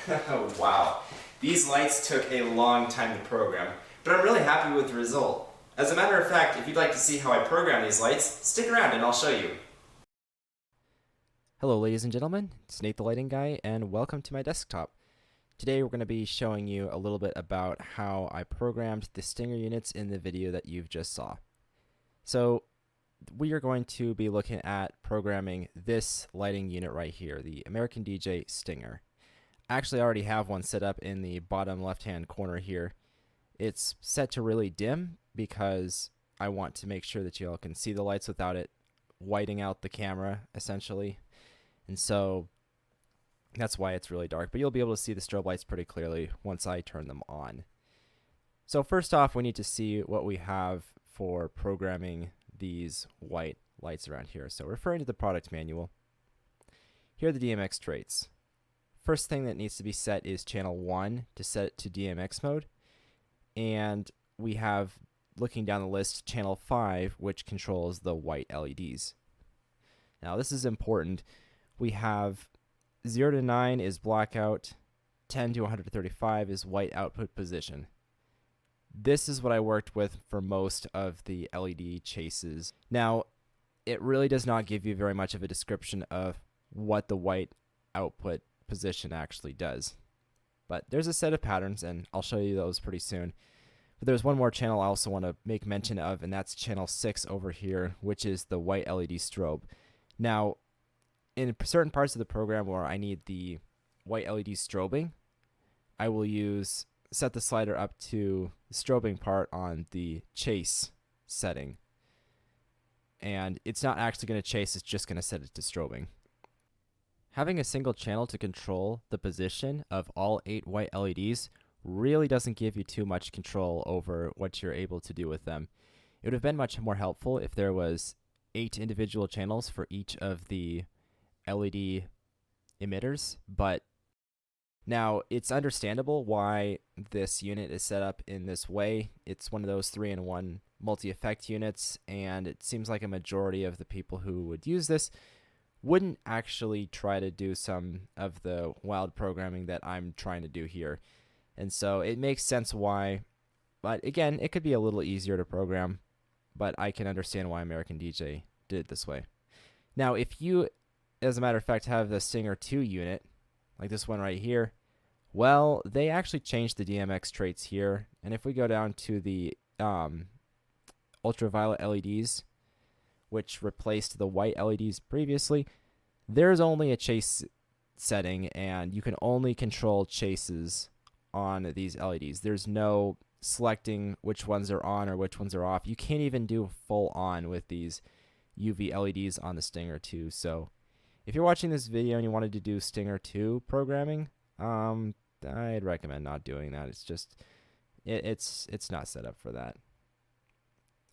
Wow, these lights took a long time to program, but I'm really happy with the result. As a matter of fact, if you'd like to see how I program these lights, stick around and I'll show you. Hello ladies and gentlemen, it's Nate the Lighting Guy and welcome to my desktop. Today we're going to be showing you a little bit about how I programmed the stinger units in the video that you've just saw. So we are going to be looking at programming this lighting unit right here, the American DJ Stinger. I actually already have one set up in the bottom left hand corner here. It's set to really dim because I want to make sure that you all can see the lights without it whiting out the camera essentially. And so that's why it's really dark, but you'll be able to see the strobe lights pretty clearly once I turn them on. So first off, we need to see what we have for programming these white lights around here. So referring to the product manual, here are the DMX traits. First thing that needs to be set is channel 1 to set it to DMX mode. And we have, looking down the list, channel 5, which controls the white LEDs. Now this is important. We have 0 to 9 is blackout, 10 to 135 is white output position. This is what I worked with for most of the LED chases. Now, it really does not give you very much of a description of what the white output position actually does. But there's a set of patterns, and I'll show you those pretty soon. But there's one more channel I also want to make mention of, and that's channel 6 over here, which is the white LED strobe. Now, in certain parts of the program where I need the white LED strobing, I will set the slider up to the strobing part on the chase setting. And it's not actually going to chase, it's just going to set it to strobing. Having a single channel to control the position of all 8 white LEDs really doesn't give you too much control over what you're able to do with them. It would have been much more helpful if there was 8 individual channels for each of the LED emitters, but now it's understandable why this unit is set up in this way. It's one of those 3-in-1 multi-effect units, and it seems like a majority of the people who would use this wouldn't actually try to do some of the wild programming that I'm trying to do here. And so it makes sense why, but again, it could be a little easier to program, but I can understand why American DJ did it this way. Now, if you, as a matter of fact, have the Stinger 2 unit, like this one right here, well, they actually changed the DMX traits here. And if we go down to the ultraviolet LEDs, which replaced the white LEDs previously, there's only a chase setting, and you can only control chases on these LEDs. There's no selecting which ones are on or which ones are off. You can't even do full on with these UV LEDs on the Stinger 2. So if you're watching this video and you wanted to do Stinger 2 programming, I'd recommend not doing that. It's just, it's not set up for that.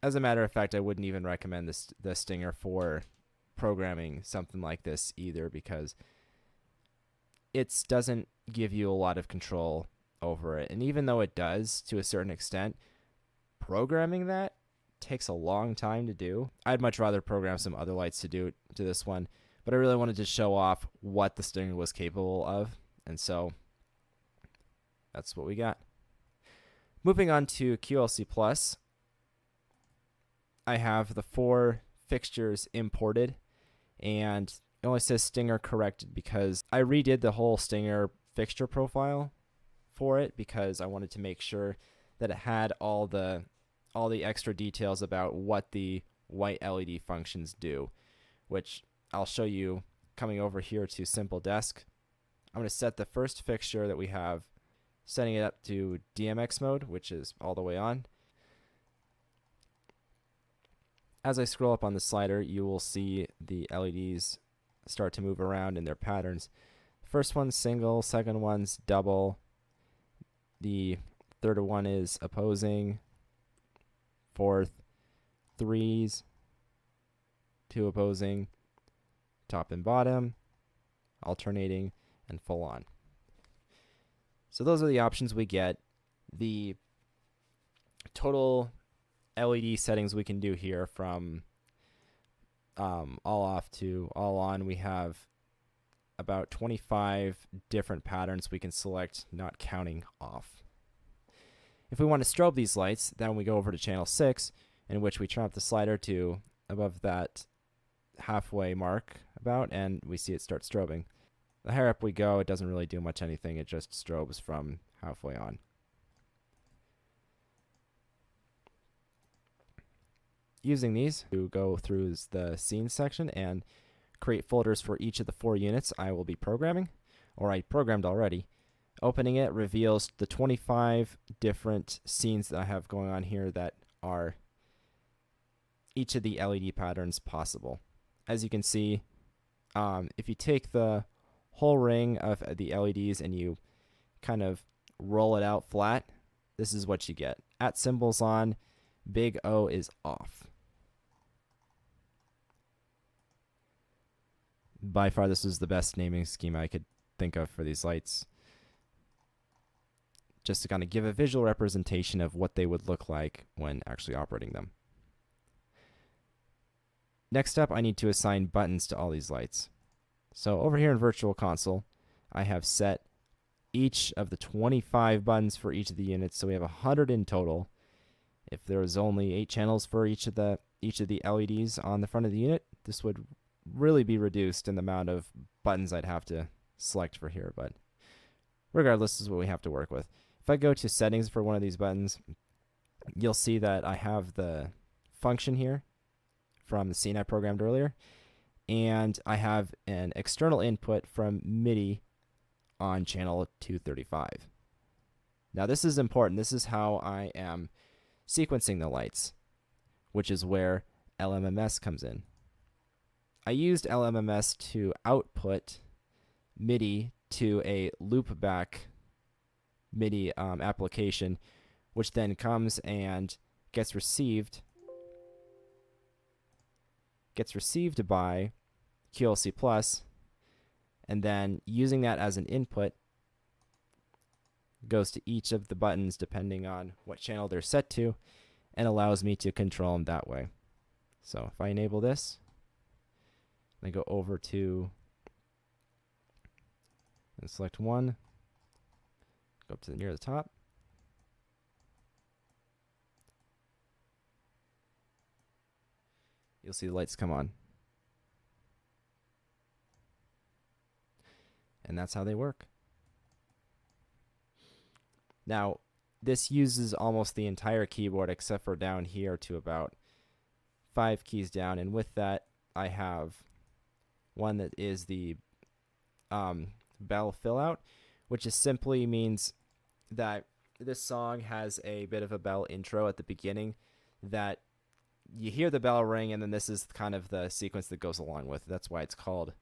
As a matter of fact, I wouldn't even recommend the Stinger for programming something like this either, because it doesn't give you a lot of control over it. And even though it does to a certain extent, programming that takes a long time to do. I'd much rather program some other lights to do to this one, but I really wanted to show off what the Stinger was capable of, and so that's what we got. Moving on to QLC Plus, I have the 4 fixtures imported, and it only says Stinger corrected because I redid the whole Stinger fixture profile for it because I wanted to make sure that it had all the extra details about what the white LED functions do, which I'll show you coming over here to Simple Desk. I'm going to set the first fixture that we have, setting it up to DMX mode, which is all the way on. As I scroll up on the slider, you will see the LEDs start to move around in their patterns. First one's single, second one's double, the third one is opposing, fourth, threes, 2 opposing, top and bottom, alternating, and full on. So those are the options we get. The total LED settings we can do here, from all off to all on, we have about 25 different patterns we can select, not counting off. If we want to strobe these lights, then we go over to channel 6, in which we turn up the slider to above that halfway mark about, and we see it start strobing. The higher up we go, it doesn't really do much anything. It just strobes from halfway on. Using these to go through the scenes section and create folders for each of the 4 units I will be programming, or I programmed already. Opening it reveals the 25 different scenes that I have going on here that are each of the LED patterns possible. As you can see, if you take the whole ring of the LEDs and you kind of roll it out flat, this is what you get. At symbols on, big O is off. By far, this is the best naming scheme I could think of for these lights, just to kind of give a visual representation of what they would look like when actually operating them. Next up, I need to assign buttons to all these lights. So over here in Virtual Console, I have set each of the 25 buttons for each of the units, so we have 100 in total. If there was only 8 channels for each of the LEDs on the front of the unit, this would really be reduced in the amount of buttons I'd have to select for here, but regardless, this is what we have to work with. If I go to settings for one of these buttons, you'll see that I have the function here from the scene I programmed earlier, and I have an external input from MIDI on channel 235. Now this is important. This is how I am sequencing the lights, which is where LMMS comes in. I used LMMS to output MIDI to a loopback MIDI application, which then comes and gets received by QLC Plus, and then using that as an input goes to each of the buttons depending on what channel they're set to, and allows me to control them that way. So if I enable this, I go over to and select one, go up to near the top, you'll see the lights come on. And that's how they work. Now, this uses almost the entire keyboard except for down here to about 5 keys down, and with that I have one that is the bell fill out, which is simply means that this song has a bit of a bell intro at the beginning that you hear the bell ring, and then this is kind of the sequence that goes along with it. That's why it's called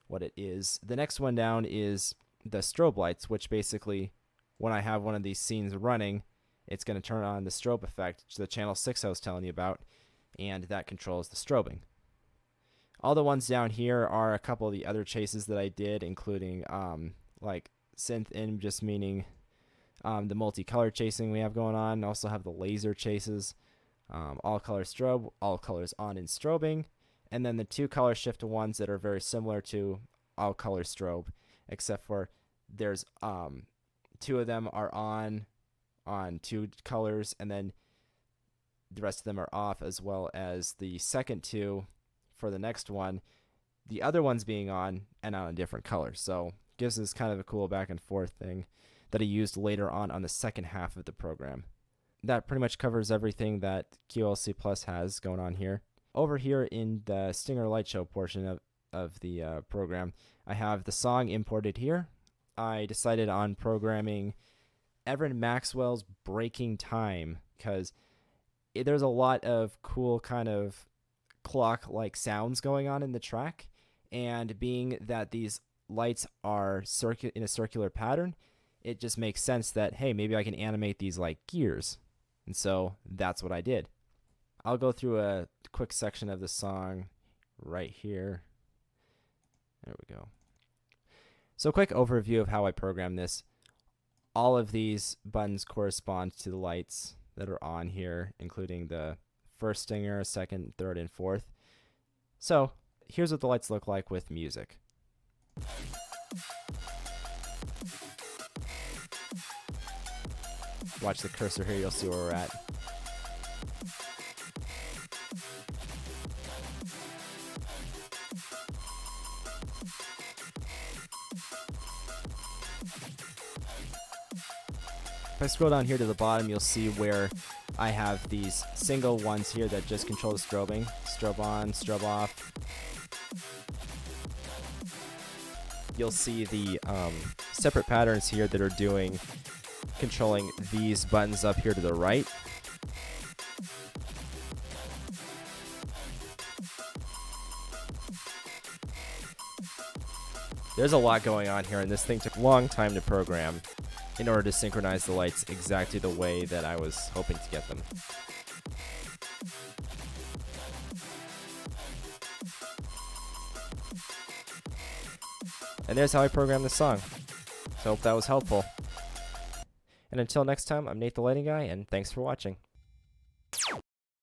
what it is. The next one down is the strobe lights, which basically, when I have one of these scenes running, it's going to turn on the strobe effect, the channel 6 I was telling you about, and that controls the strobing. All the ones down here are a couple of the other chases that I did, including like synth in, just meaning the multicolor chasing we have going on. Also have the laser chases, all color strobe, all colors on in strobing, and then the 2 color shift ones that are very similar to all color strobe, except for there's 2 of them are on 2 colors, and then the rest of them are off, as well as the second 2 for the next one, the other ones being on and on a different color. So gives us kind of a cool back and forth thing that I used later on the second half of the program. That pretty much covers everything that QLC Plus has going on here. Over here in the Stinger Light Show portion of the program, I have the song imported here. I decided on programming Everen Maxwell's Breaking Time because there's a lot of cool kind of clock-like sounds going on in the track, and being that these lights are in a circular pattern, it just makes sense that, hey, maybe I can animate these like gears. And so that's what I did. I'll go through a quick section of the song right here. There we go. So quick overview of how I program this. All of these buttons correspond to the lights that are on here, including the first stinger, second, third, and fourth. So here's what the lights look like with music. watch the cursor here, you'll see where we're at. If I scroll down here to the bottom, you'll see where I have these single ones here that just control the strobing. Strobe on, strobe off. You'll see the separate patterns here that are controlling these buttons up here to the right. There's a lot going on here, and this thing took a long time to program in order to synchronize the lights exactly the way that I was hoping to get them. And there's how I programmed this song. So I hope that was helpful. And until next time, I'm Nate the Lighting Guy, and thanks for watching.